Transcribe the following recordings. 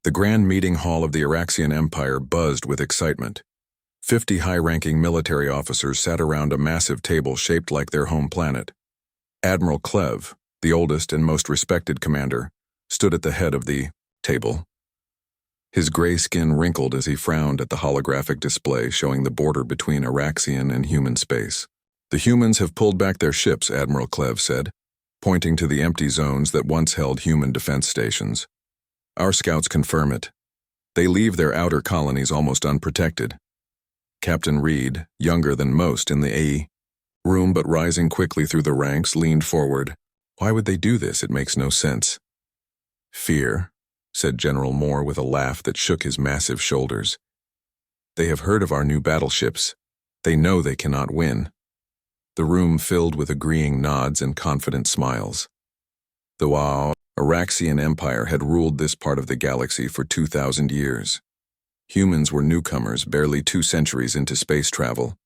The grand meeting hall of the Araxian Empire buzzed with excitement. 50 high-ranking military officers sat around a massive table shaped like their home planet. Admiral Clev, the oldest and most respected commander, stood at the head of the table. His gray skin wrinkled as he frowned at the holographic display showing the border between Araxian and human space. "The humans have pulled back their ships," Admiral Clev said, pointing to the empty zones that once held human defense stations. "Our scouts confirm it. They leave their outer colonies almost unprotected." Captain Reed, younger than most in the A room but rising quickly through the ranks, leaned forward. "Why would they do this? It makes no sense." "Fear," said General Moore with a laugh that shook his massive shoulders. "They have heard of our new battleships. They know they cannot win." The room filled with agreeing nods and confident smiles. The Araxian Empire had ruled this part of the galaxy for 2,000 years. Humans were newcomers barely 2 centuries into space travel.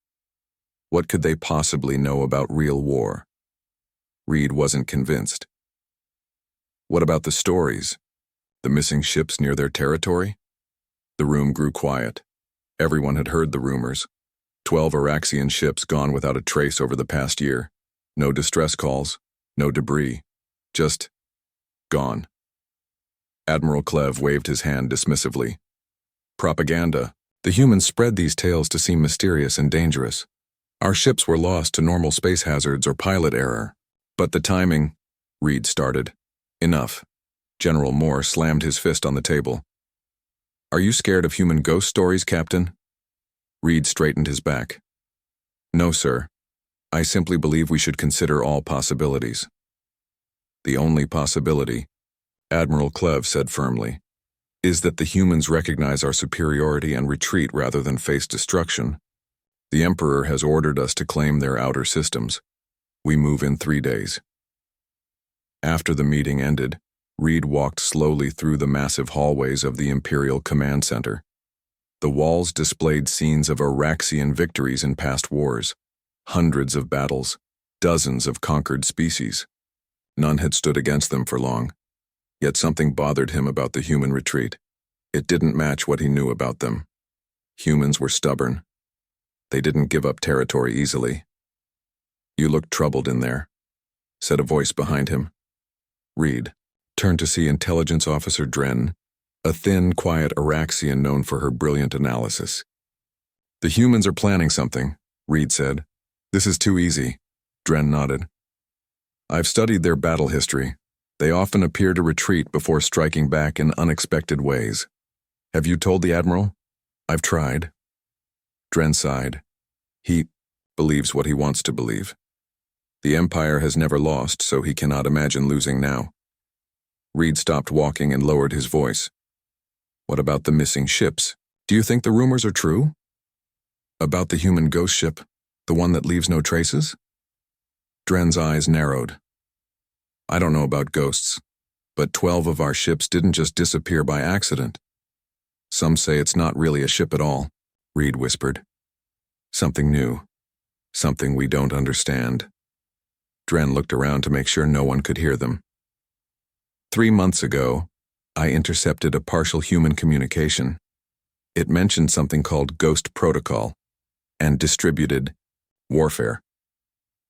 What could they possibly know about real war? Reed wasn't convinced. What about the stories? The missing ships near their territory? The room grew quiet. Everyone had heard the rumors. 12 Araxian ships gone without a trace over the past year. No distress calls, no debris. Just gone. Admiral Clev waved his hand dismissively. "Propaganda. The humans spread these tales to seem mysterious and dangerous. Our ships were lost to normal space hazards or pilot error. But the timing," Reed started. "Enough." General Moore slammed his fist on the table. "Are you scared of human ghost stories, Captain?" Reed straightened his back. "No, sir. I simply believe we should consider all possibilities." "The only possibility," Admiral Clev said firmly, "is that the humans recognize our superiority and retreat rather than face destruction. The Emperor has ordered us to claim their outer systems. We move in 3 days." After the meeting ended, Reed walked slowly through the massive hallways of the Imperial Command Center. The walls displayed scenes of Araxian victories in past wars, hundreds of battles, dozens of conquered species. None had stood against them for long. Yet something bothered him about the human retreat. It didn't match what he knew about them. Humans were stubborn. They didn't give up territory easily. "You look troubled in there," said a voice behind him. Reed turned to see Intelligence Officer Dren, a thin, quiet Araxian known for her brilliant analysis. "The humans are planning something," Reed said. "This is too easy." Dren nodded. "I've studied their battle history. They often appear to retreat before striking back in unexpected ways. Have you told the Admiral?" "I've tried." Dren sighed. "He believes what he wants to believe. The Empire has never lost, so he cannot imagine losing now." Reed stopped walking and lowered his voice. "What about the missing ships? Do you think the rumors are true?" "About the human ghost ship, the one that leaves no traces?" Dren's eyes narrowed. "I don't know about ghosts, but 12 of our ships didn't just disappear by accident. Some say it's not really a ship at all," Reed whispered. "Something new. Something we don't understand." Dren looked around to make sure no one could hear them. 3 months ago, I intercepted a partial human communication. It mentioned something called Ghost Protocol and distributed warfare.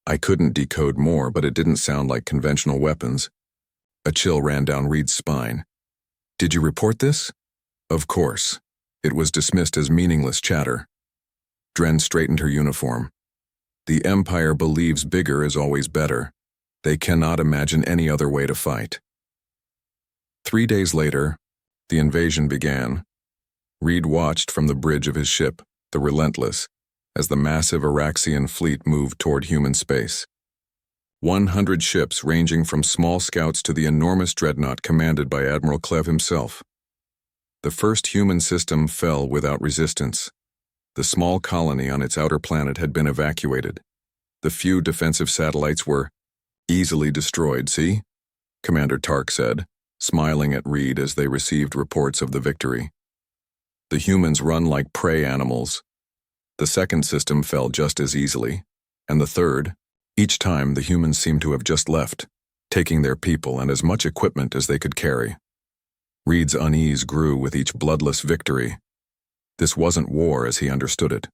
I couldn't decode more, but it didn't sound like conventional weapons. A chill ran down Reed's spine. "Did you report this?" "Of course. It was dismissed as meaningless chatter." Dren straightened her uniform. "The Empire believes bigger is always better. They cannot imagine any other way to fight." 3 days later, the invasion began. Reed watched from the bridge of his ship, the Relentless, as the massive Araxian fleet moved toward human space. 100 ships ranging from small scouts to the enormous dreadnought commanded by Admiral Clev himself. The first human system fell without resistance. The small colony on its outer planet had been evacuated. The few defensive satellites were easily destroyed, "See?" Commander Tark said, smiling at Reed as they received reports of the victory. "The humans run like prey animals." The second system fell just as easily, and the third. Each time the humans seemed to have just left, taking their people and as much equipment as they could carry. Reed's unease grew with each bloodless victory. This wasn't war as he understood it.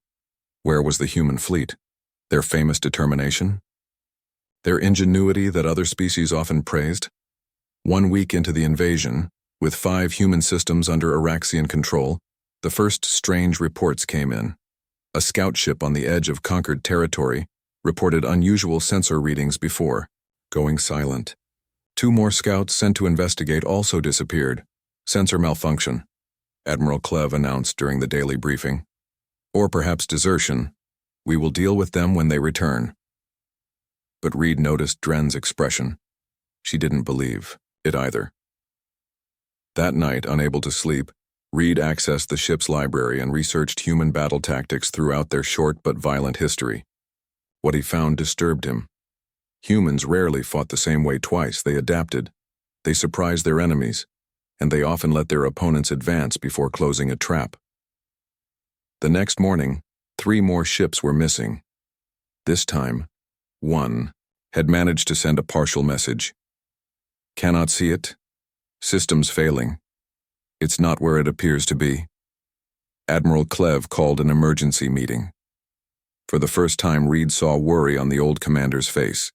Where was the human fleet? Their famous determination? Their ingenuity that other species often praised? 1 week into the invasion, with 5 human systems under Araxian control, the first strange reports came in. A scout ship on the edge of conquered territory reported unusual sensor readings before going silent. 2 more scouts sent to investigate also disappeared. Sensor malfunction, Admiral Clev announced during the daily briefing. Or perhaps desertion. We will deal with them when they return. But Reed noticed Dren's expression. She didn't believe it either. That night, unable to sleep, Reed accessed the ship's library and researched human battle tactics throughout their short but violent history. What he found disturbed him. Humans rarely fought the same way twice. They adapted. They surprised their enemies, and they often let their opponents advance before closing a trap. The next morning, 3 more ships were missing. This time, 1 had managed to send a partial message. Cannot see it. Systems failing. It's not where it appears to be. Admiral Clev called an emergency meeting. For the first time, Reed saw worry on the old commander's face.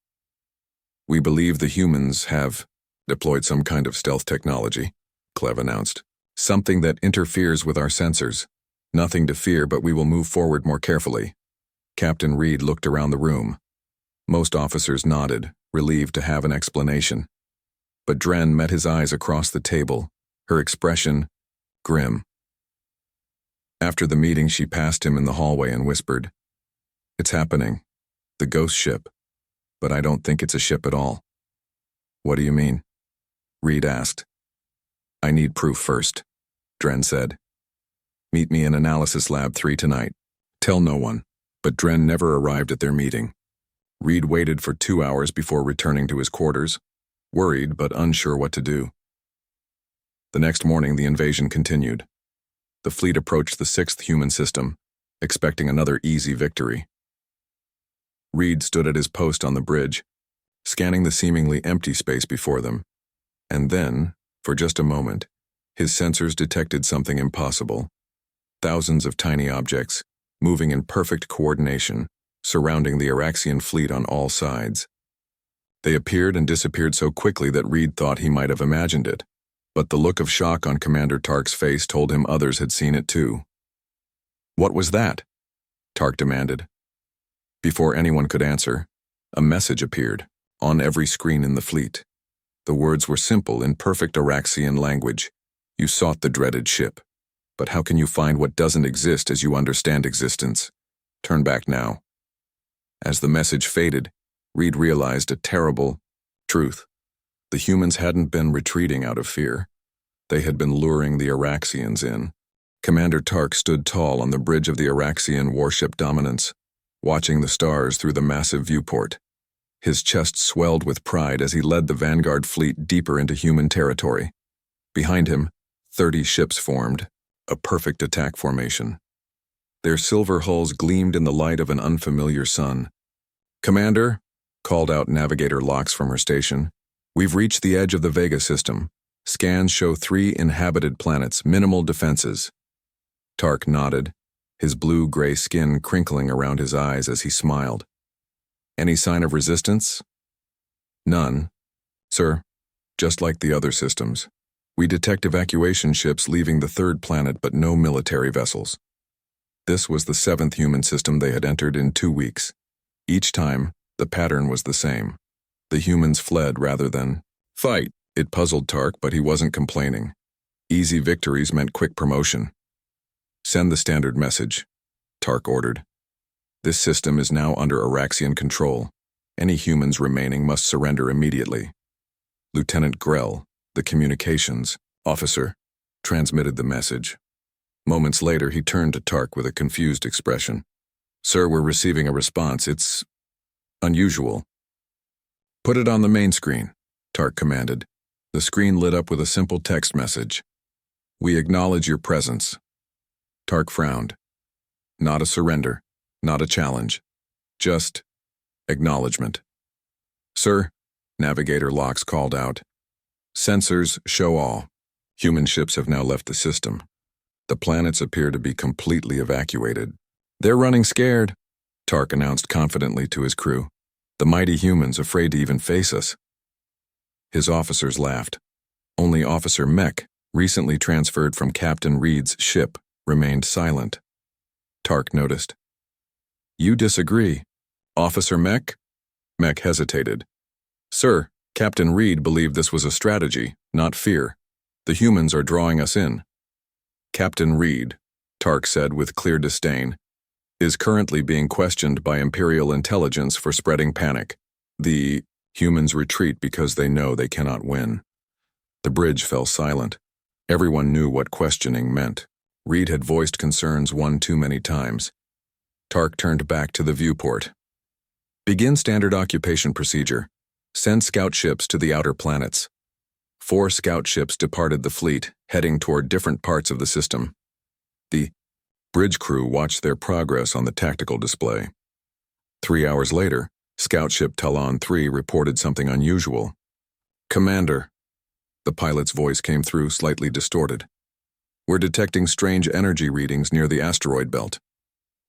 We believe the humans have deployed some kind of stealth technology, Clev announced. Something that interferes with our sensors. Nothing to fear, but we will move forward more carefully. Captain Reed looked around the room. Most officers nodded, relieved to have an explanation. But Dren met his eyes across the table, her expression grim. After the meeting, she passed him in the hallway and whispered, "It's happening. The ghost ship. But I don't think it's a ship at all." "What do you mean?" Reed asked. "I need proof first," Dren said. "Meet me in Analysis Lab 3 tonight. Tell no one." But Dren never arrived at their meeting. Reed waited for 2 hours before returning to his quarters, worried but unsure what to do. The next morning, the invasion continued. The fleet approached the 6th human system, expecting another easy victory. Reed stood at his post on the bridge, scanning the seemingly empty space before them. And then, for just a moment, his sensors detected something impossible. Thousands of tiny objects, moving in perfect coordination, surrounding the Araxian fleet on all sides. They appeared and disappeared so quickly that Reed thought he might have imagined it, but the look of shock on Commander Tark's face told him others had seen it too. "What was that?" Tark demanded. Before anyone could answer, a message appeared on every screen in the fleet. The words were simple in perfect Araxian language. "You sought the dreaded ship. But how can you find what doesn't exist as you understand existence? Turn back now." As the message faded, Reed realized a terrible truth. The humans hadn't been retreating out of fear. They had been luring the Araxians in. Commander Tark stood tall on the bridge of the Araxian warship Dominance, watching the stars through the massive viewport. His chest swelled with pride as he led the vanguard fleet deeper into human territory. Behind him, 30 ships formed, a perfect attack formation. Their silver hulls gleamed in the light of an unfamiliar sun. "Commander," called out Navigator Lox from her station, "we've reached the edge of the Vega system. Scans show 3 inhabited planets, minimal defenses." Tark nodded, his blue-gray skin crinkling around his eyes as he smiled. "Any sign of resistance?" "None, sir. Just like the other systems. We detect evacuation ships leaving the 3rd planet, but no military vessels." This was the 7th human system they had entered in 2 weeks. Each time, the pattern was the same. The humans fled rather than fight. It puzzled Tark, but he wasn't complaining. Easy victories meant quick promotion. "Send the standard message," Tark ordered. "This system is now under Araxian control. Any humans remaining must surrender immediately." Lieutenant Grell, the communications officer, transmitted the message. Moments later, he turned to Tark with a confused expression. "Sir, we're receiving a response. It's unusual." "Put it on the main screen," Tark commanded. The screen lit up with a simple text message. "We acknowledge your presence." Tark frowned. Not a surrender, not a challenge. Just acknowledgement. "Sir," Navigator Lox called out. "Sensors show all. Human ships have now left the system. The planets appear to be completely evacuated. They're running scared, Tark announced confidently to his crew. The mighty humans afraid to even face us. His officers laughed. Only Officer Mech, recently transferred from Captain Reed's ship, remained silent. Tark noticed. You disagree, Officer Mech? Mech hesitated. Sir, Captain Reed believed this was a strategy, not fear. The humans are drawing us in. Captain Reed, Tark said with clear disdain, is currently being questioned by Imperial intelligence for spreading panic. The humans retreat because they know they cannot win. The bridge fell silent. Everyone knew what questioning meant. Reed had voiced concerns one too many times. Tark turned back to the viewport. Begin standard occupation procedure. Send scout ships to the outer planets. 4 scout ships departed the fleet, heading toward different parts of the system. The bridge crew watched their progress on the tactical display. 3 hours later, Scout Ship Talon 3 reported something unusual. Commander, the pilot's voice came through slightly distorted. We're detecting strange energy readings near the asteroid belt.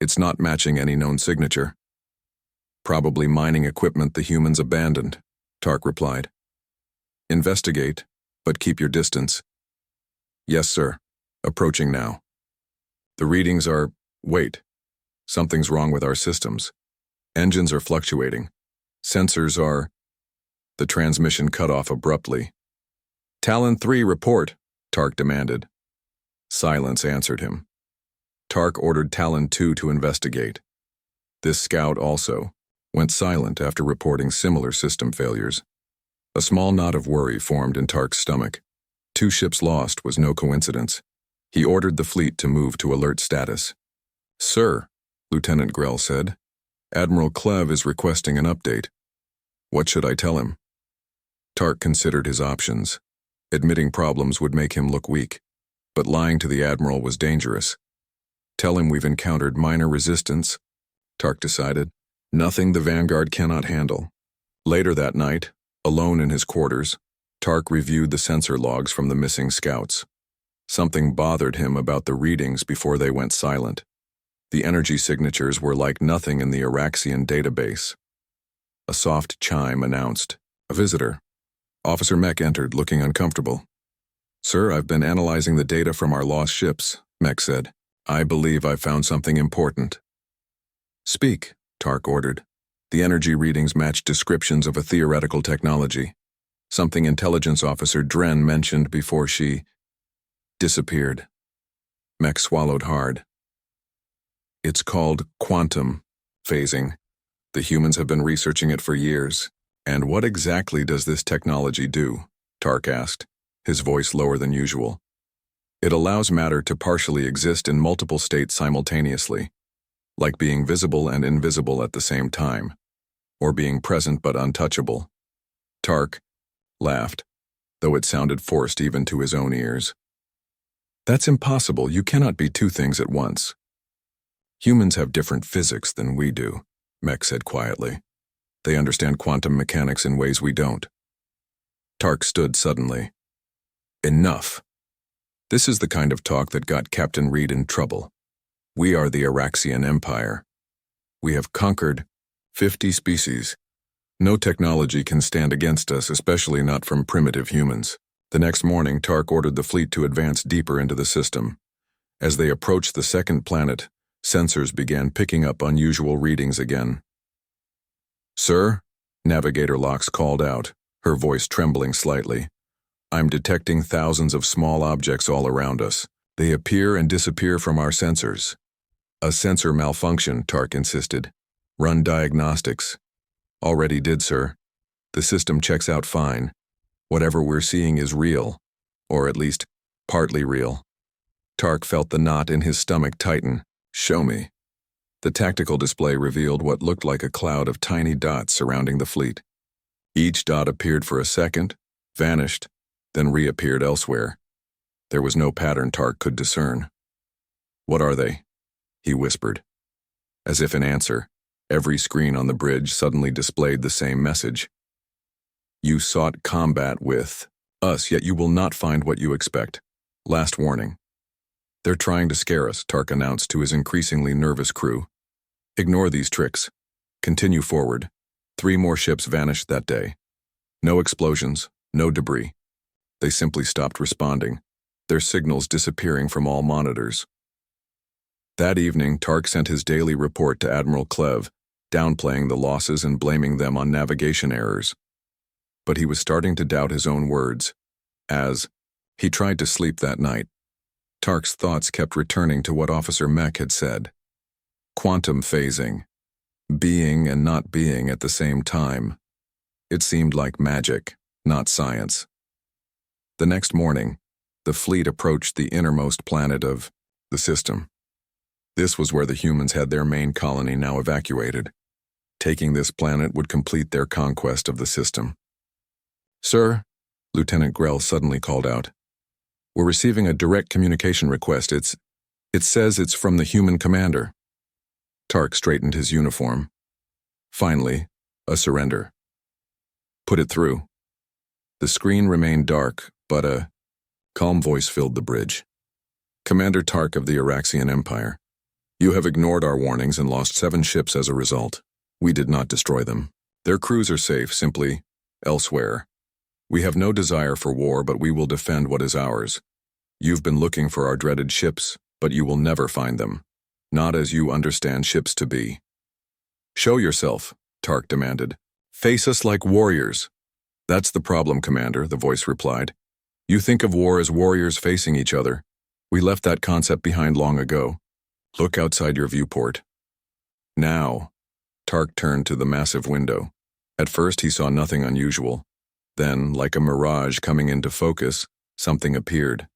It's not matching any known signature. Probably mining equipment the humans abandoned, Tark replied. Investigate, but keep your distance. Yes, sir. Approaching now. The readings are... Wait. Something's wrong with our systems. Engines are fluctuating. Sensors are... The transmission cut off abruptly. Talon 3, report, Tark demanded. Silence answered him. Tark ordered Talon 2 to investigate. This scout also went silent after reporting similar system failures. A small knot of worry formed in Tark's stomach. 2 ships lost was no coincidence. He ordered the fleet to move to alert status. Sir, Lieutenant Grell said, Admiral Clev is requesting an update. What should I tell him? Tark considered his options. Admitting problems would make him look weak, but lying to the Admiral was dangerous. Tell him we've encountered minor resistance, Tark decided. Nothing the Vanguard cannot handle. Later that night, alone in his quarters, Tark reviewed the sensor logs from the missing scouts. Something bothered him about the readings before they went silent. The energy signatures were like nothing in the Araxian database. A soft chime announced, a visitor. Officer Mech entered, looking uncomfortable. Sir, I've been analyzing the data from our lost ships, Mech said. I believe I've found something important. Speak, Tark ordered. The energy readings matched descriptions of a theoretical technology. Something Intelligence Officer Dren mentioned before she disappeared. Mech swallowed hard. It's called quantum phasing. The humans have been researching it for years. And what exactly does this technology do? Tark asked, his voice lower than usual. It allows matter to partially exist in multiple states simultaneously, like being visible and invisible at the same time, or being present but untouchable. Tark laughed, though it sounded forced even to his own ears. That's impossible. You cannot be 2 things at once. Humans have different physics than we do, Mech said quietly. They understand quantum mechanics in ways we don't. Tark stood suddenly. Enough. This is the kind of talk that got Captain Reed in trouble. We are the Araxian Empire. We have conquered 50 species. No technology can stand against us, especially not from primitive humans. The next morning, Tark ordered the fleet to advance deeper into the system. As they approached the second planet, sensors began picking up unusual readings again. Sir, Navigator Lox called out, her voice trembling slightly. I'm detecting thousands of small objects all around us. They appear and disappear from our sensors. A sensor malfunction, Tark insisted. Run diagnostics. Already did, sir. The system checks out fine. Whatever we're seeing is real, or at least partly real. Tark felt the knot in his stomach tighten. Show me. The tactical display revealed what looked like a cloud of tiny dots surrounding the fleet. Each dot appeared for a second, vanished, then reappeared elsewhere. There was no pattern Tark could discern. What are they? He whispered. As if in answer, every screen on the bridge suddenly displayed the same message. You sought combat with Us, yet you will not find what you expect. Last warning. They're trying to scare us, Tark announced to his increasingly nervous crew. Ignore these tricks. Continue forward. 3 more ships vanished that day. No explosions, no debris. They simply stopped responding, their signals disappearing from all monitors. That evening, Tark sent his daily report to Admiral Clev, downplaying the losses and blaming them on navigation errors. But he was starting to doubt his own words. As he tried to sleep that night, Tark's thoughts kept returning to what Officer Mech had said. Quantum phasing. Being and not being at the same time. It seemed like magic, not science. The next morning, the fleet approached the innermost planet of the system. This was where the humans had their main colony now evacuated. Taking this planet would complete their conquest of the system. Sir, Lieutenant Grell suddenly called out. We're receiving a direct communication request. It says it's from the human commander. Tark straightened his uniform. Finally, a surrender. Put it through. The screen remained dark, but a calm voice filled the bridge. Commander Tark of the Araxian Empire. You have ignored our warnings and lost 7 ships as a result. We did not destroy them. Their crews are safe, simply elsewhere. We have no desire for war, but we will defend what is ours. You've been looking for our dreaded ships, but you will never find them. Not as you understand ships to be. Show yourself, Tark demanded. Face us like warriors. That's the problem, Commander, the voice replied. You think of war as warriors facing each other. We left that concept behind long ago. Look outside your viewport. Now, Tark turned to the massive window. At first he saw nothing unusual. Then, like a mirage coming into focus, something appeared.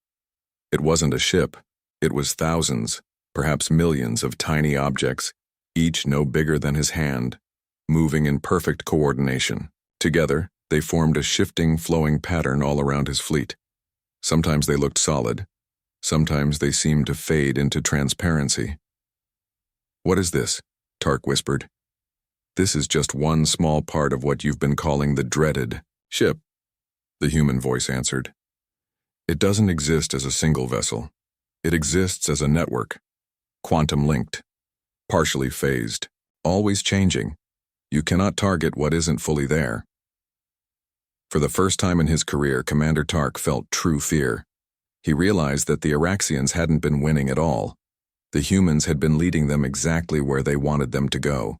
It wasn't a ship. It was thousands, perhaps millions of tiny objects, each no bigger than his hand, moving in perfect coordination. Together, they formed a shifting, flowing pattern all around his fleet. Sometimes they looked solid. Sometimes they seemed to fade into transparency. What is this? Tark whispered. This is just one small part of what you've been calling the dreaded ship, the human voice answered. It doesn't exist as a single vessel. It exists as a network, quantum-linked, partially phased, always changing. You cannot target what isn't fully there. For the first time in his career, Commander Tark felt true fear. He realized that the Araxians hadn't been winning at all. The humans had been leading them exactly where they wanted them to go.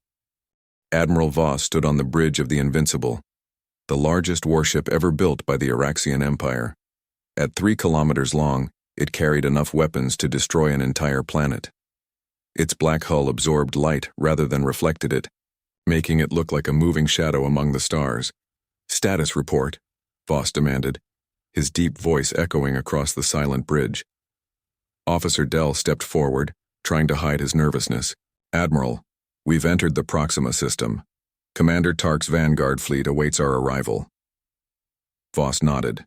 Admiral Voss stood on the bridge of the Invincible, the largest warship ever built by the Araxian Empire. At 3 kilometers long, it carried enough weapons to destroy an entire planet. Its black hull absorbed light rather than reflected it, making it look like a moving shadow among the stars. Status report, Voss demanded, his deep voice echoing across the silent bridge. Officer Dell stepped forward, trying to hide his nervousness. Admiral, we've entered the Proxima system. Commander Tark's Vanguard fleet awaits our arrival. Voss nodded.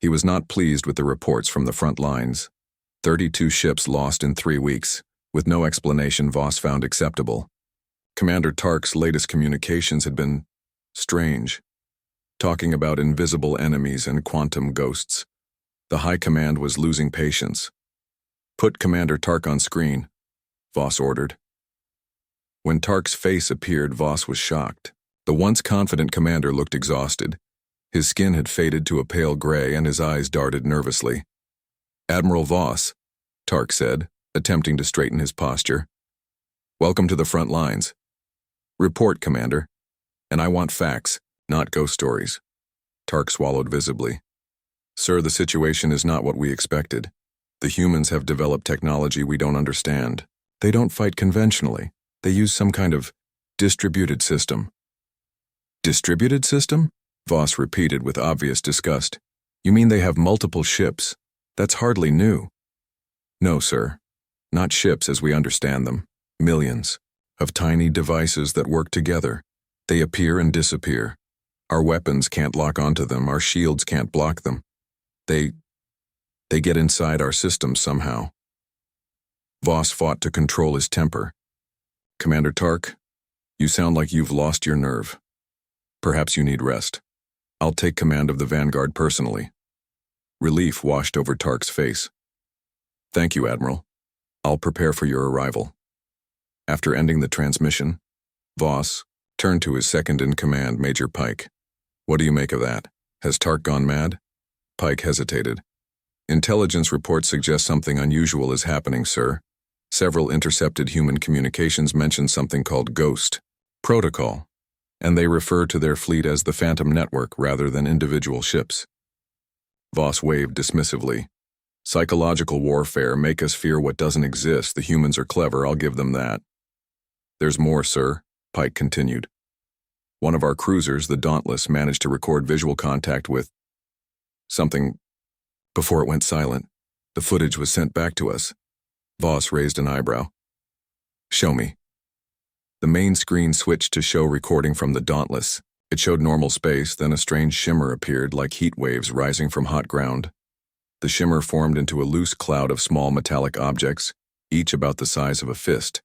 He was not pleased with the reports from the front lines. 32 ships lost in 3 weeks, with no explanation Voss found acceptable. Commander Tark's latest communications had been strange, talking about invisible enemies and quantum ghosts. The High Command was losing patience. Put Commander Tark on screen, Voss ordered. When Tark's face appeared, Voss was shocked. The once confident commander looked exhausted. His skin had faded to a pale gray and his eyes darted nervously. Admiral Voss, Tark said, attempting to straighten his posture. Welcome to the front lines. Report, Commander. And I want facts, not ghost stories. Tark swallowed visibly. Sir, the situation is not what we expected. The humans have developed technology we don't understand. They don't fight conventionally. They use some kind of distributed system. Distributed system? Voss repeated with obvious disgust. You mean they have multiple ships? That's hardly new. No, sir. Not ships as we understand them. Millions of tiny devices that work together. They appear and disappear. Our weapons can't lock onto them. Our shields can't block them. They get inside our systems somehow. Voss fought to control his temper. Commander Tark, you sound like you've lost your nerve. Perhaps you need rest. I'll take command of the Vanguard personally. Relief washed over Tark's face. "Thank you, Admiral. I'll prepare for your arrival." After ending the transmission, Voss turned to his second-in-command, Major Pike. "What do you make of that? Has Tark gone mad?" Pike hesitated. "Intelligence reports suggest something unusual is happening, sir. Several intercepted human communications mention something called Ghost Protocol, and they refer to their fleet as the Phantom Network rather than individual ships." Voss waved dismissively. "Psychological warfare make us fear what doesn't exist. The humans are clever, I'll give them that." "There's more, sir," Pike continued. "One of our cruisers, the Dauntless, managed to record visual contact with something before it went silent. The footage was sent back to us." Voss raised an eyebrow. "Show me." The main screen switched to show recording from the Dauntless. It showed normal space, then a strange shimmer appeared like heat waves rising from hot ground. The shimmer formed into a loose cloud of small metallic objects, each about the size of a fist.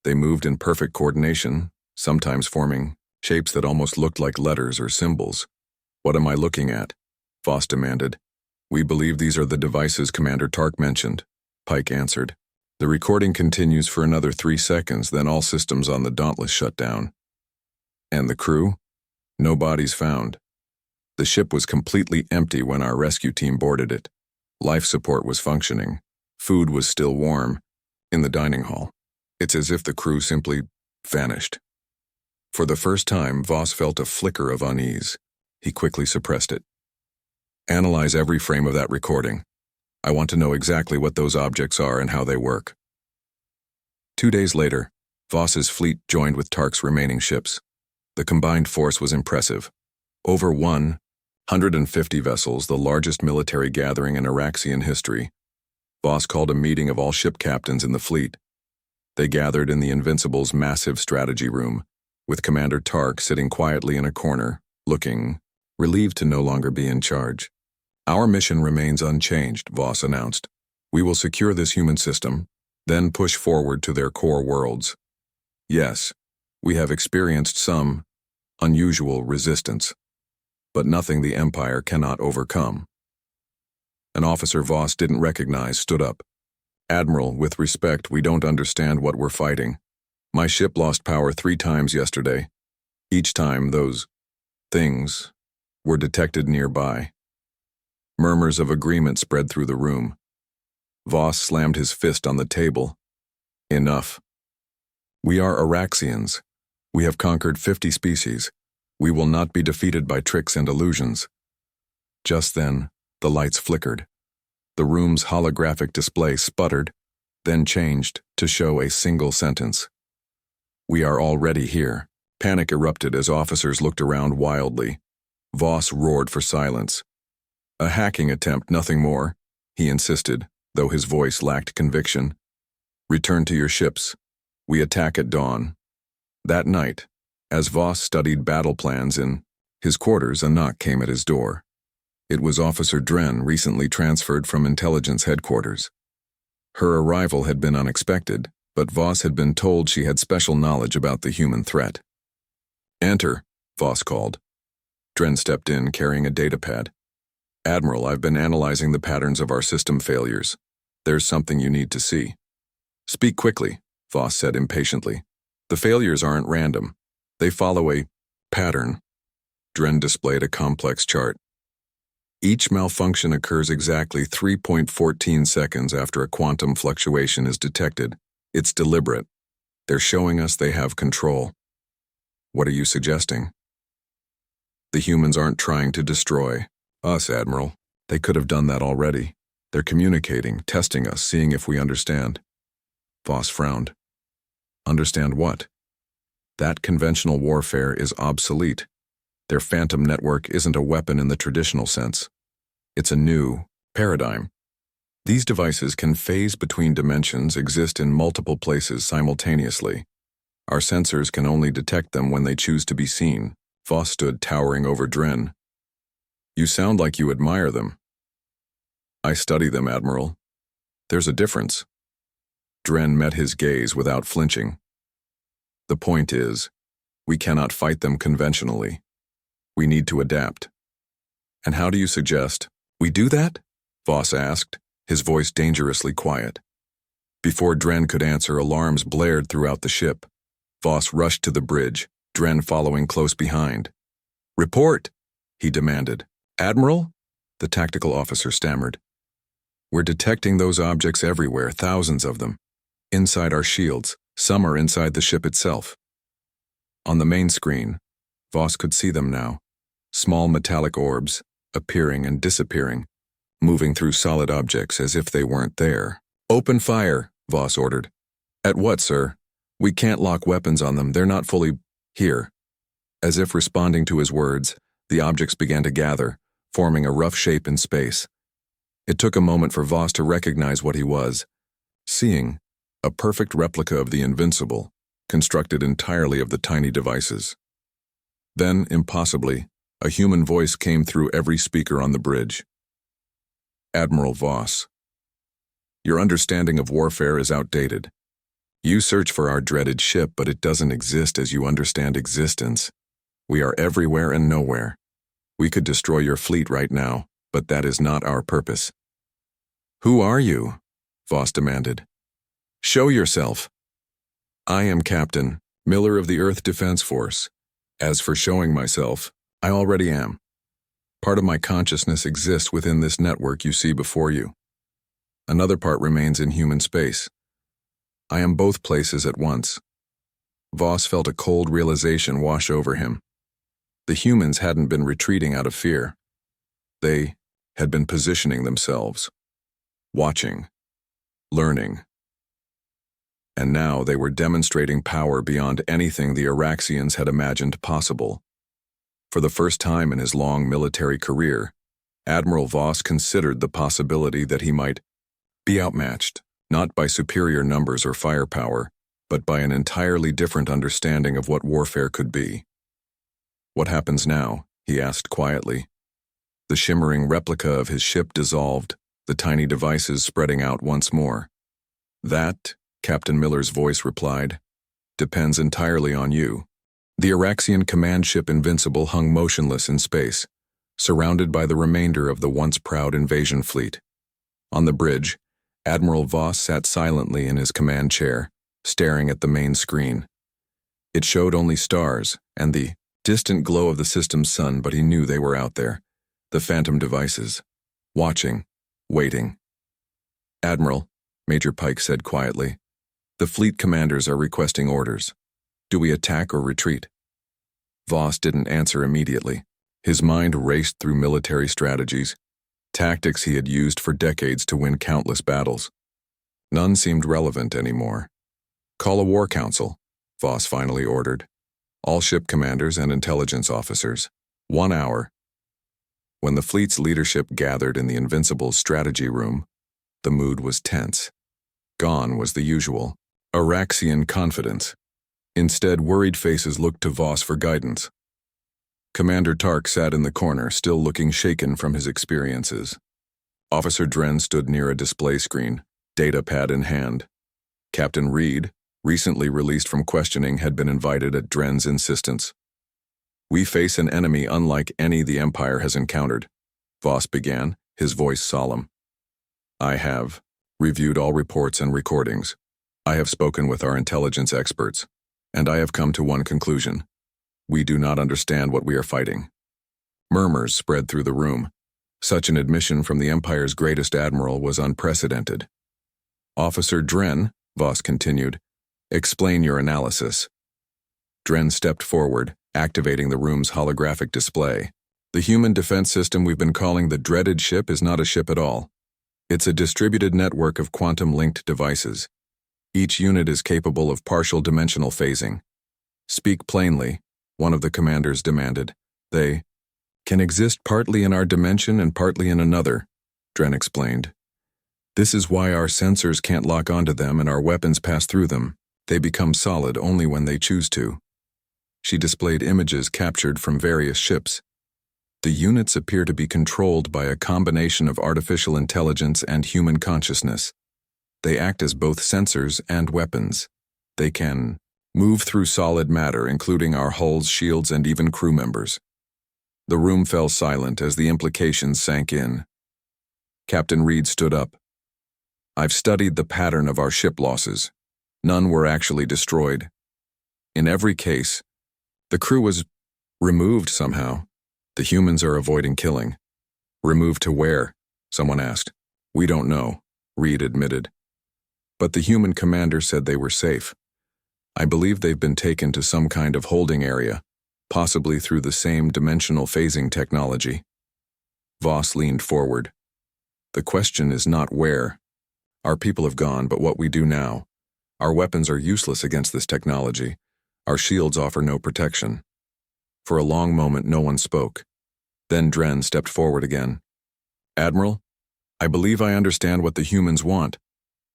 They moved in perfect coordination, sometimes forming shapes that almost looked like letters or symbols. "What am I looking at?" Voss demanded. "We believe these are the devices Commander Tark mentioned," Pike answered. The recording continues for another 3 seconds, then all systems on the Dauntless shut down. "And the crew? No bodies found. The ship was completely empty when our rescue team boarded it. Life support was functioning. Food was still warm in the dining hall. It's as if the crew simply vanished." For the first time, Voss felt a flicker of unease. He quickly suppressed it. "Analyze every frame of that recording. I want to know exactly what those objects are and how they work." 2 days later, Voss's fleet joined with Tark's remaining ships. The combined force was impressive. Over 150 vessels, the largest military gathering in Araxian history. Voss called a meeting of all ship captains in the fleet. They gathered in the Invincible's massive strategy room, with Commander Tark sitting quietly in a corner, looking relieved to no longer be in charge. "Our mission remains unchanged," Voss announced. "We will secure this human system, then push forward to their core worlds. Yes, we have experienced some unusual resistance, but nothing the Empire cannot overcome." An officer Voss didn't recognize stood up. "Admiral, with respect, we don't understand what we're fighting. My ship lost power 3 times yesterday. Each time, those things were detected nearby." Murmurs of agreement spread through the room. Voss slammed his fist on the table. "Enough. We are Araxians. We have conquered 50 species. We will not be defeated by tricks and illusions." Just then, the lights flickered. The room's holographic display sputtered, then changed to show a single sentence. "We are already here." Panic erupted as officers looked around wildly. Voss roared for silence. "A hacking attempt, nothing more," he insisted, though his voice lacked conviction. "Return to your ships. We attack at dawn." That night, as Voss studied battle plans in his quarters, a knock came at his door. It was Officer Dren, recently transferred from intelligence headquarters. Her arrival had been unexpected, but Voss had been told she had special knowledge about the human threat. "Enter," Voss called. Dren stepped in, carrying a datapad. "Admiral, I've been analyzing the patterns of our system failures. There's something you need to see." "Speak quickly," Voss said impatiently. "The failures aren't random. They follow a pattern." Dren displayed a complex chart. "Each malfunction occurs exactly 3.14 seconds after a quantum fluctuation is detected. It's deliberate. They're showing us they have control." "What are you suggesting?" "The humans aren't trying to destroy us, Admiral. They could have done that already. They're communicating, testing us, seeing if we understand." Voss frowned. "Understand what?" "That conventional warfare is obsolete. Their Phantom Network isn't a weapon in the traditional sense. It's a new paradigm. These devices can phase between dimensions, exist in multiple places simultaneously. Our sensors can only detect them when they choose to be seen." Voss stood towering over Dren. "You sound like you admire them." "I study them, Admiral. There's a difference." Dren met his gaze without flinching. "The point is, we cannot fight them conventionally. We need to adapt." "And how do you suggest We do that? Voss asked, his voice dangerously quiet. Before Dren could answer, alarms blared throughout the ship. Voss rushed to the bridge, Dren following close behind. Report, he demanded. Admiral? The tactical officer stammered. We're detecting those objects everywhere, thousands of them. Inside our shields, some are inside the ship itself. On the main screen, Voss could see them now. Small metallic orbs, appearing and disappearing, moving through solid objects as if they weren't there. Open fire, Voss ordered. At what, sir? We can't lock weapons on them, they're not fully here. As if responding to his words, the objects began to gather, forming a rough shape in space. It took a moment for Voss to recognize what he was seeing, a perfect replica of the Invincible, constructed entirely of the tiny devices. Then, impossibly, a human voice came through every speaker on the bridge. Admiral Voss, your understanding of warfare is outdated. You search for our dreaded ship, but it doesn't exist as you understand existence. We are everywhere and nowhere. We could destroy your fleet right now, but that is not our purpose. Who are you? Voss demanded. Show yourself. I am Captain Miller of the Earth Defense Force. As for showing myself, I already am. Part of my consciousness exists within this network you see before you. Another part remains in human space. I am both places at once. Voss felt a cold realization wash over him. The humans hadn't been retreating out of fear. They had been positioning themselves, watching, learning. And now they were demonstrating power beyond anything the Araxians had imagined possible. For the first time in his long military career, Admiral Voss considered the possibility that he might be outmatched, not by superior numbers or firepower, but by an entirely different understanding of what warfare could be. What happens now? He asked quietly. The shimmering replica of his ship dissolved, the tiny devices spreading out once more. That, Captain Miller's voice replied, depends entirely on you. The Araxian command ship Invincible hung motionless in space, surrounded by the remainder of the once proud invasion fleet. On the bridge, Admiral Voss sat silently in his command chair, staring at the main screen. It showed only stars and the distant glow of the system's sun, but he knew they were out there, the phantom devices, watching, waiting. Admiral, Major Pike said quietly, the fleet commanders are requesting orders. Do we attack or retreat? Voss didn't answer immediately. His mind raced through military strategies, tactics he had used for decades to win countless battles. None seemed relevant anymore. Call a war council, Voss finally ordered. All ship commanders and intelligence officers. 1 hour. When the fleet's leadership gathered in the Invincible's strategy room, the mood was tense. Gone was the usual Araxian confidence. Instead, worried faces looked to Voss for guidance. Commander Tark sat in the corner, still looking shaken from his experiences. Officer Dren stood near a display screen, data pad in hand. Captain Reed, recently released from questioning, had been invited at Dren's insistence. We face an enemy unlike any the Empire has encountered, Voss began, his voice solemn. I have reviewed all reports and recordings. I have spoken with our intelligence experts, and I have come to one conclusion. We do not understand what we are fighting. Murmurs spread through the room. Such an admission from the Empire's greatest admiral was unprecedented. Officer Dren, Voss continued, explain your analysis. Dren stepped forward, activating the room's holographic display. The human defense system we've been calling the dreaded ship is not a ship at all. It's a distributed network of quantum-linked devices. Each unit is capable of partial dimensional phasing. Speak plainly, one of the commanders demanded. They can exist partly in our dimension and partly in another, Dren explained. This is why our sensors can't lock onto them and our weapons pass through them. They become solid only when they choose to. She displayed images captured from various ships. The units appear to be controlled by a combination of artificial intelligence and human consciousness. They act as both sensors and weapons. They can move through solid matter, including our hulls, shields, and even crew members. The room fell silent as the implications sank in. Captain Reed stood up. I've studied the pattern of our ship losses. None were actually destroyed. In every case, the crew was removed somehow. The humans are avoiding killing. Removed to where? Someone asked. We don't know, Reed admitted. But the human commander said they were safe. I believe they've been taken to some kind of holding area, possibly through the same dimensional phasing technology. Voss leaned forward. The question is not where. Our people have gone, but what we do now. Our weapons are useless against this technology. Our shields offer no protection. For a long moment, no one spoke. Then Dren stepped forward again. Admiral, I believe I understand what the humans want.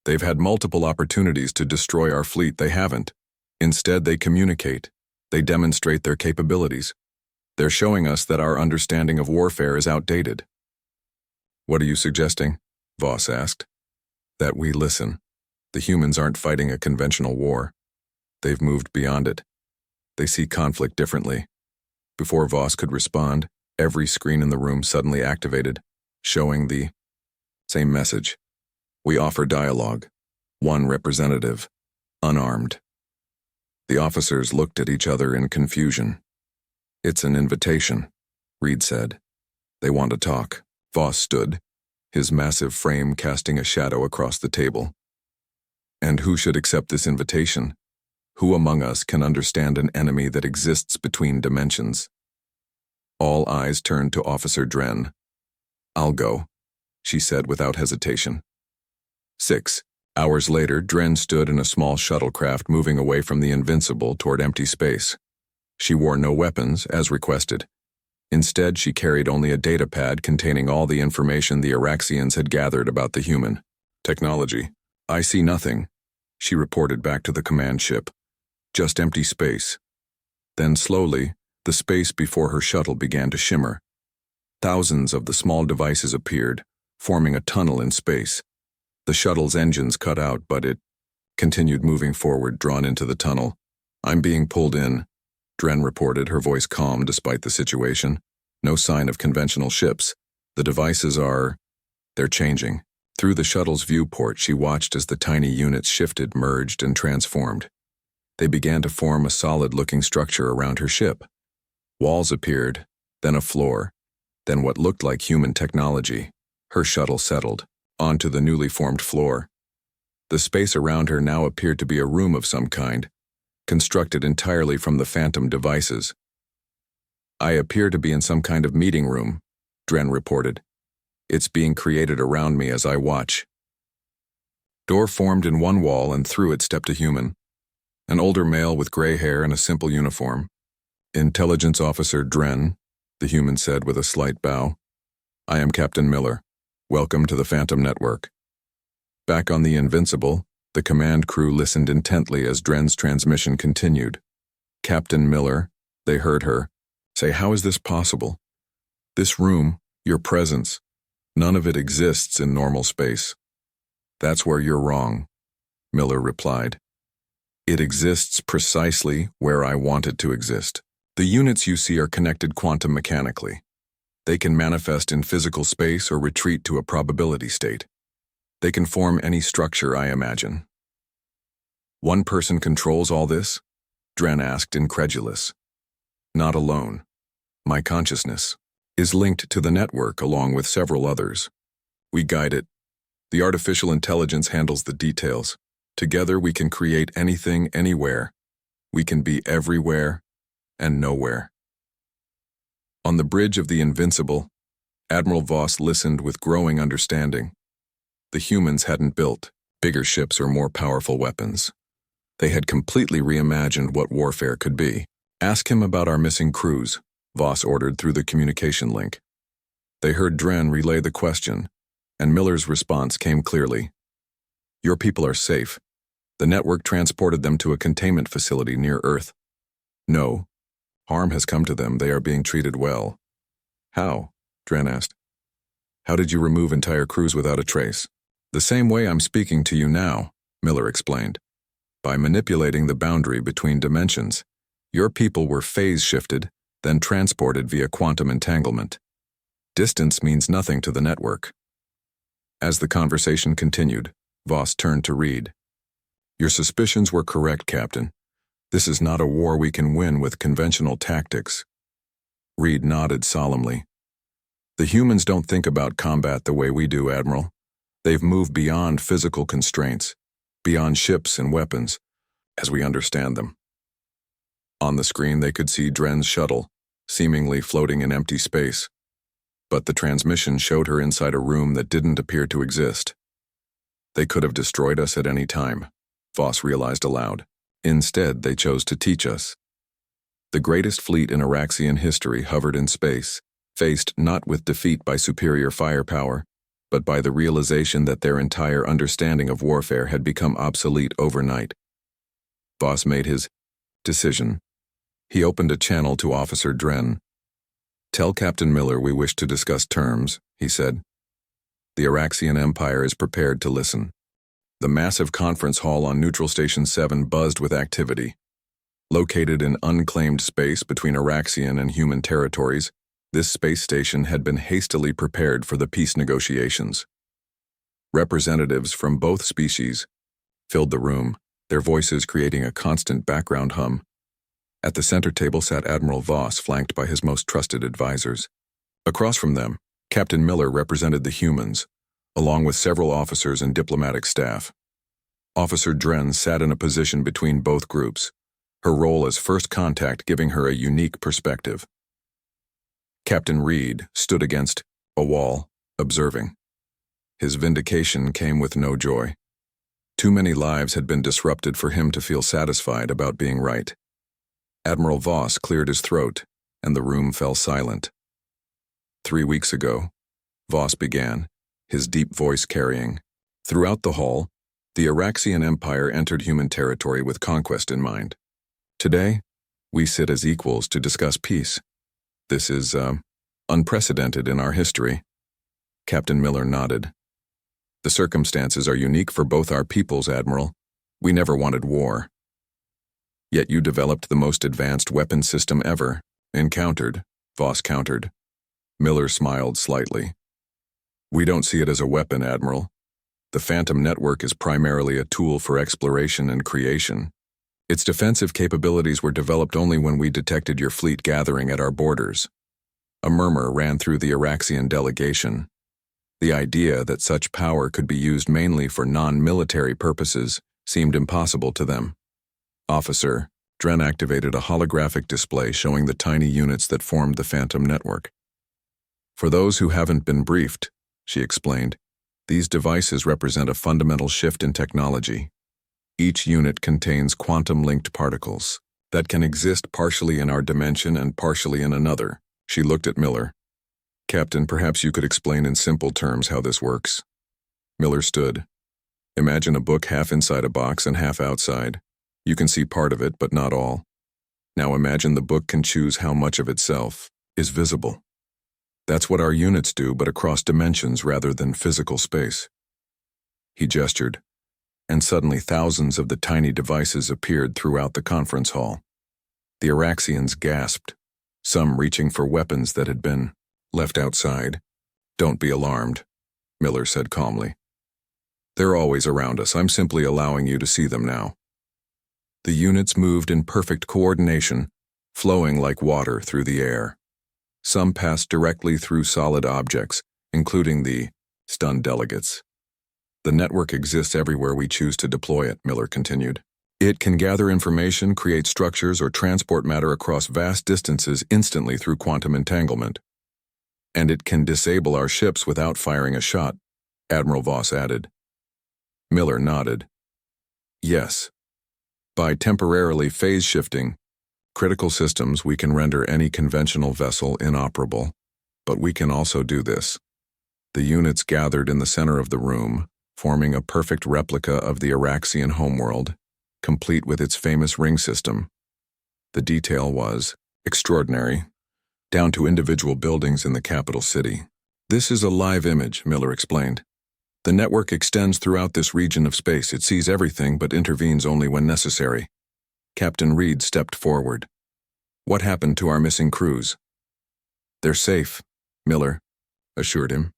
They've had multiple opportunities to destroy our fleet. They haven't. Instead, they communicate. They demonstrate their capabilities. They're showing us that our understanding of warfare is outdated. What are you suggesting? Voss asked. That we listen. The humans aren't fighting a conventional war. They've moved beyond it. They see conflict differently. Before Voss could respond, every screen in the room suddenly activated, showing the same message. We offer dialogue. One representative. Unarmed. The officers looked at each other in confusion. It's an invitation, Reed said. They want to talk. Voss stood, his massive frame casting a shadow across the table. And who should accept this invitation? Who among us can understand an enemy that exists between dimensions? All eyes turned to Officer Dren. I'll go, she said without hesitation. 6 hours later, Dren stood in a small shuttlecraft moving away from the Invincible toward empty space. She wore no weapons, as requested. Instead, she carried only a data pad containing all the information the Araxians had gathered about the human technology. I see nothing, she reported back to the command ship. Just empty space. Then slowly, the space before her shuttle began to shimmer. Thousands of the small devices appeared, forming a tunnel in space. The shuttle's engines cut out, but it continued moving forward, drawn into the tunnel. I'm being pulled in, Dren reported, her voice calm despite the situation. No sign of conventional ships. The devices they're changing. Through the shuttle's viewport, she watched as the tiny units shifted, merged, and transformed. They began to form a solid-looking structure around her ship. Walls appeared, then a floor, then what looked like human technology. Her shuttle settled onto the newly formed floor. The space around her now appeared to be a room of some kind, constructed entirely from the phantom devices. I appear to be in some kind of meeting room, Dren reported. It's being created around me as I watch. Door formed in one wall, and through it stepped a human. An older male with gray hair and a simple uniform. Intelligence Officer Dren, the human said with a slight bow. I am Captain Miller. Welcome to the Phantom Network. Back on the Invincible, the command crew listened intently as Dren's transmission continued. Captain Miller, they heard her, say, how is this possible? This room, your presence, none of it exists in normal space. That's where you're wrong, Miller replied. It exists precisely where I want it to exist. The units you see are connected quantum mechanically. They can manifest in physical space or retreat to a probability state. They can form any structure I imagine. One person controls all this? Dren asked, incredulous. Not alone. My consciousness is linked to the network along with several others. We guide it. The artificial intelligence handles the details. Together we can create anything, anywhere. We can be everywhere and nowhere. On the bridge of the Invincible, Admiral Voss listened with growing understanding. The humans hadn't built bigger ships or more powerful weapons. They had completely reimagined what warfare could be. Ask him about our missing crews, Voss ordered through the communication link. They heard Dren relay the question, and Miller's response came clearly. Your people are safe. The network transported them to a containment facility near Earth. No. Harm has come to them. They are being treated well. How? Dren asked. How did you remove entire crews without a trace? The same way I'm speaking to you now, Miller explained. By manipulating the boundary between dimensions. Your people were phase-shifted, then transported via quantum entanglement. Distance means nothing to the network. As the conversation continued, Voss turned to Reed. Your suspicions were correct, Captain. This is not a war we can win with conventional tactics. Reed nodded solemnly. The humans don't think about combat the way we do, Admiral. They've moved beyond physical constraints, beyond ships and weapons, as we understand them. On the screen they could see Dren's shuttle, seemingly floating in empty space. But the transmission showed her inside a room that didn't appear to exist. They could have destroyed us at any time, Voss realized aloud. Instead, they chose to teach us. The greatest fleet in Araxian history hovered in space, faced not with defeat by superior firepower, but by the realization that their entire understanding of warfare had become obsolete overnight. Voss made his decision. He opened a channel to Officer Dren. Tell Captain Miller we wish to discuss terms, he said. The Araxian Empire is prepared to listen. The massive conference hall on Neutral Station 7 buzzed with activity. Located in unclaimed space between Araxian and human territories, this space station had been hastily prepared for the peace negotiations. Representatives from both species filled the room, their voices creating a constant background hum. At the center table sat Admiral Voss, flanked by his most trusted advisors. Across from them, Captain Miller represented the humans, along with several officers and diplomatic staff. Officer Dren sat in a position between both groups, her role as first contact giving her a unique perspective. Captain Reed stood against a wall, observing. His vindication came with no joy. Too many lives had been disrupted for him to feel satisfied about being right. Admiral Voss cleared his throat, and the room fell silent. 3 weeks ago, Voss began, his deep voice carrying. Throughout the hall, the Araxian Empire entered human territory with conquest in mind. Today, we sit as equals to discuss peace. This is, unprecedented in our history. Captain Miller nodded. The circumstances are unique for both our peoples, Admiral. We never wanted war. Yet you developed the most advanced weapon system ever encountered, Voss countered. Miller smiled slightly. We don't see it as a weapon, Admiral. The Phantom Network is primarily a tool for exploration and creation. Its defensive capabilities were developed only when we detected your fleet gathering at our borders. A murmur ran through the Araxian delegation. The idea that such power could be used mainly for non-military purposes seemed impossible to them. Officer, Dren activated a holographic display showing the tiny units that formed the Phantom Network. For those who haven't been briefed, she explained, these devices represent a fundamental shift in technology. Each unit contains quantum-linked particles that can exist partially in our dimension and partially in another. She looked at Miller. Captain, perhaps you could explain in simple terms how this works. Miller stood. Imagine a book half inside a box and half outside. You can see part of it, but not all. Now imagine the book can choose how much of itself is visible. That's what our units do, but across dimensions rather than physical space. He gestured, and suddenly thousands of the tiny devices appeared throughout the conference hall. The Araxians gasped, some reaching for weapons that had been left outside. Don't be alarmed, Miller said calmly. They're always around us. I'm simply allowing you to see them now. The units moved in perfect coordination, flowing like water through the air. Some passed directly through solid objects, including the stunned delegates. The network exists everywhere we choose to deploy it, Miller continued. It can gather information, create structures, or transport matter across vast distances instantly through quantum entanglement. And it can disable our ships without firing a shot, Admiral Voss added. Miller nodded. Yes. By temporarily phase-shifting critical systems, we can render any conventional vessel inoperable, but we can also do this. The units gathered in the center of the room, forming a perfect replica of the Araxian homeworld, complete with its famous ring system. The detail was extraordinary, down to individual buildings in the capital city. This is a live image, Miller explained. The network extends throughout this region of space. It sees everything but intervenes only when necessary. Captain Reed stepped forward. What happened to our missing crews? They're safe, Miller assured him.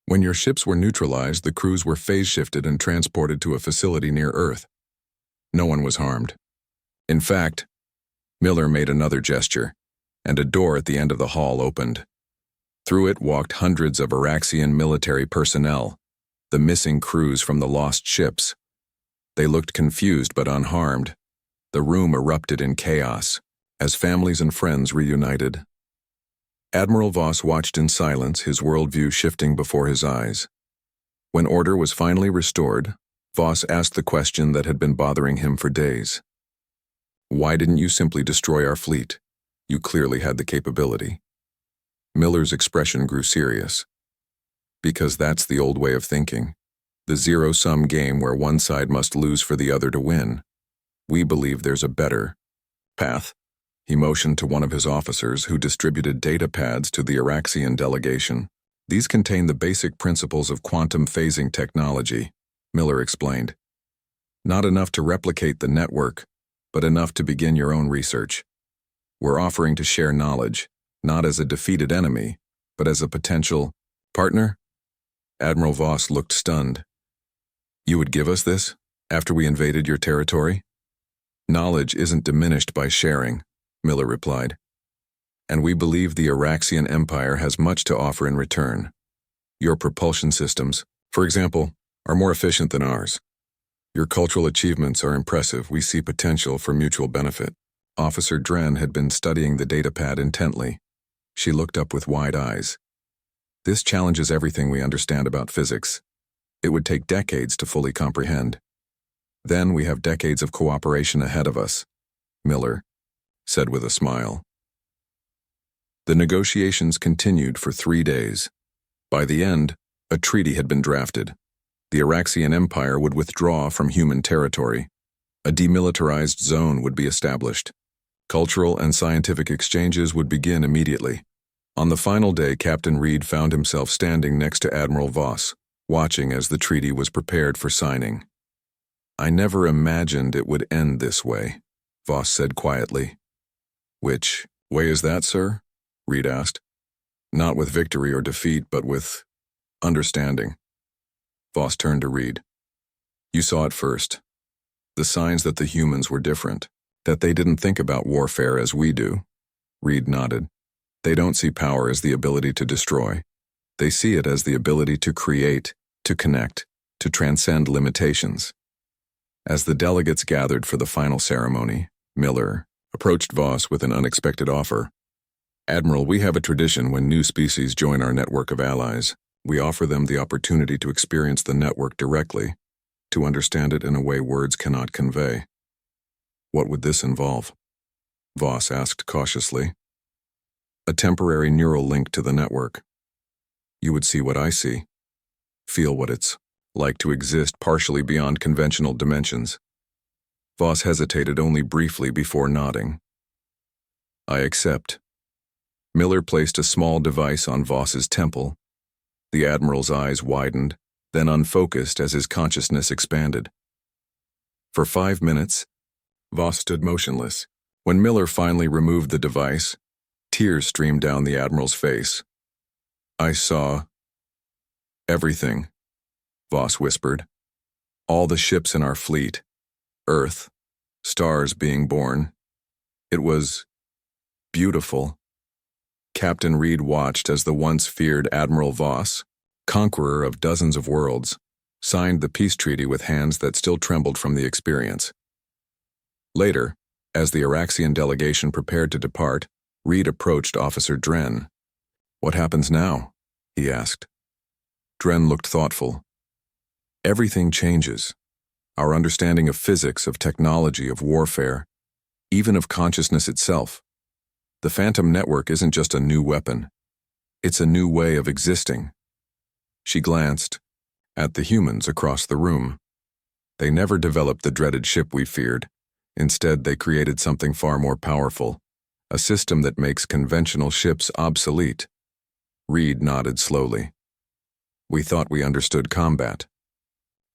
When your ships were neutralized, the crews were phase-shifted and transported to a facility near Earth. No one was harmed. In fact, Miller made another gesture, and a door at the end of the hall opened. Through it walked hundreds of Araxian military personnel, the missing crews from the lost ships. They looked confused but unharmed. The room erupted in chaos, as families and friends reunited. Admiral Voss watched in silence, his worldview shifting before his eyes. When order was finally restored, Voss asked the question that had been bothering him for days. "Why didn't you simply destroy our fleet? You clearly had the capability." Miller's expression grew serious. "Because that's the old way of thinking. The zero-sum game where one side must lose for the other to win. We believe there's a better path." He motioned to one of his officers, who distributed data pads to the Araxian delegation. "These contain the basic principles of quantum phasing technology," Miller explained. "Not enough to replicate the network, but enough to begin your own research. We're offering to share knowledge, not as a defeated enemy, but as a potential partner." Admiral Voss looked stunned. "You would give us this, after we invaded your territory?" "Knowledge isn't diminished by sharing," Miller replied. "And we believe the Araxian Empire has much to offer in return. Your propulsion systems, for example, are more efficient than ours. Your cultural achievements are impressive. We see potential for mutual benefit." Officer Dren had been studying the datapad intently. She looked up with wide eyes. "This challenges everything we understand about physics. It would take decades to fully comprehend. Then we have decades of cooperation ahead of us," Miller said with a smile. The negotiations continued for 3 days. By the end, a treaty had been drafted. The Araxian Empire would withdraw from human territory. A demilitarized zone would be established. Cultural and scientific exchanges would begin immediately. On the final day, Captain Reed found himself standing next to Admiral Voss, watching as the treaty was prepared for signing. "I never imagined it would end this way," Voss said quietly. "Which way is that, sir?" Reed asked. "Not with victory or defeat, but with understanding." Voss turned to Reed. "You saw it first. The signs that the humans were different, that they didn't think about warfare as we do." Reed nodded. "They don't see power as the ability to destroy. They see it as the ability to create, to connect, to transcend limitations." As the delegates gathered for the final ceremony, Miller approached Voss with an unexpected offer. "Admiral, we have a tradition when new species join our network of allies. We offer them the opportunity to experience the network directly, to understand it in a way words cannot convey." "What would this involve?" Voss asked cautiously. "A temporary neural link to the network. You would see what I see, feel what it's like to exist partially beyond conventional dimensions." Voss hesitated only briefly before nodding. "I accept." Miller placed a small device on Voss's temple. The Admiral's eyes widened, then unfocused as his consciousness expanded. For 5 minutes, Voss stood motionless. When Miller finally removed the device, tears streamed down the Admiral's face. "I saw everything," Voss whispered. "All the ships in our fleet, Earth, stars being born. It was beautiful." Captain Reed watched as the once feared Admiral Voss, conqueror of dozens of worlds, signed the peace treaty with hands that still trembled from the experience. Later, as the Araxian delegation prepared to depart, Reed approached Officer Dren. "What happens now?" he asked. Dren looked thoughtful. "Everything changes. Our understanding of physics, of technology, of warfare, even of consciousness itself. The Phantom Network isn't just a new weapon. It's a new way of existing." She glanced at the humans across the room. "They never developed the dreaded ship we feared. Instead, they created something far more powerful, a system that makes conventional ships obsolete." Reed nodded slowly. "We thought we understood combat.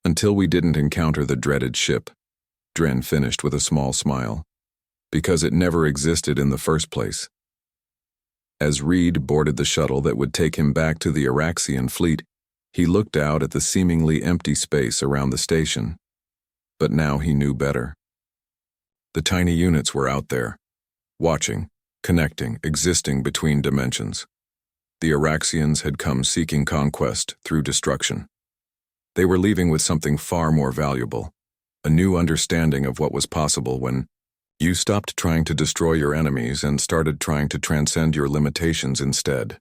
Until we didn't encounter the dreaded ship," Dren finished with a small smile. "Because it never existed in the first place." As Reed boarded the shuttle that would take him back to the Araxian fleet, He looked out at the seemingly empty space around the station, but now he knew better. The tiny units were out there, watching, connecting, existing between dimensions. The Araxians had come seeking conquest through destruction. They were leaving with something far more valuable, a new understanding of what was possible when you stopped trying to destroy your enemies and started trying to transcend your limitations instead.